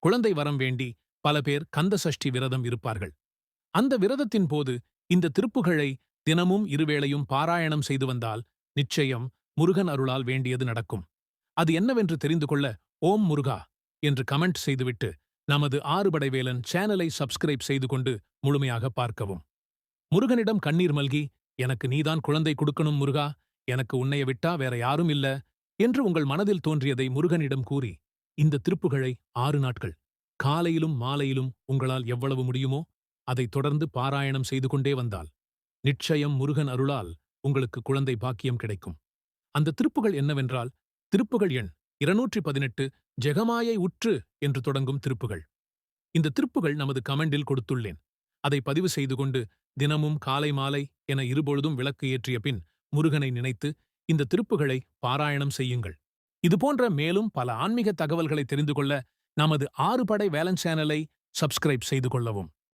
குழந்தை வரம் வேண்டி பல பேர் கந்த சஷ்டி விரதம் இருப்பார்கள். அந்த விரதத்தின் போது இந்த திருப்புகழை தினமும் இருவேளையும் பாராயணம் செய்து வந்தால் நிச்சயம் முருகன் அருளால் வேண்டியது நடக்கும். அது என்னவென்று தெரிந்து கொள்ள ஓம் முருகா என்று கமெண்ட் செய்துவிட்டு நமது ஆறுபடைவேலன் சேனலை சப்ஸ்கிரைப் செய்து கொண்டு முழுமையாக பார்க்கவும். முருகனிடம் கண்ணீர் மல்கி, எனக்கு நீதான் குழந்தை கொடுக்கணும் முருகா, எனக்கு உன்னைய விட்டா வேற யாரும் இல்ல என்று உங்கள் மனதில் தோன்றியதை முருகனிடம் கூறி இந்த திருப்புகழை 6 நாட்கள் காலையிலும் மாலையிலும் உங்களால் எவ்வளவு முடியுமோ அதைத் தொடர்ந்து பாராயணம் செய்து கொண்டே வந்தால் நிச்சயம் முருகன் அருளால் உங்களுக்கு குழந்தை பாக்கியம் கிடைக்கும். அந்த திருப்புகள் என்னவென்றால், திருப்புகள் எண் 218 ஜெகமாயை உற்று என்று தொடங்கும் திருப்புகள். இந்த திருப்புகள் நமது கமெண்டில் கொடுத்துள்ளேன். அதை பதிவு செய்து கொண்டு தினமும் காலை மாலை என இருபொழுதும் விளக்கு ஏற்றிய பின் முருகனை நினைத்து இந்த திருப்புகளை பாராயணம் செய்யுங்கள். இதுபோன்ற மேலும் பல ஆன்மீக தகவல்களை தெரிந்து கொள்ள நமது 6 படை வேலன் சேனலை சப்ஸ்கிரைப் செய்து கொள்ளவும்.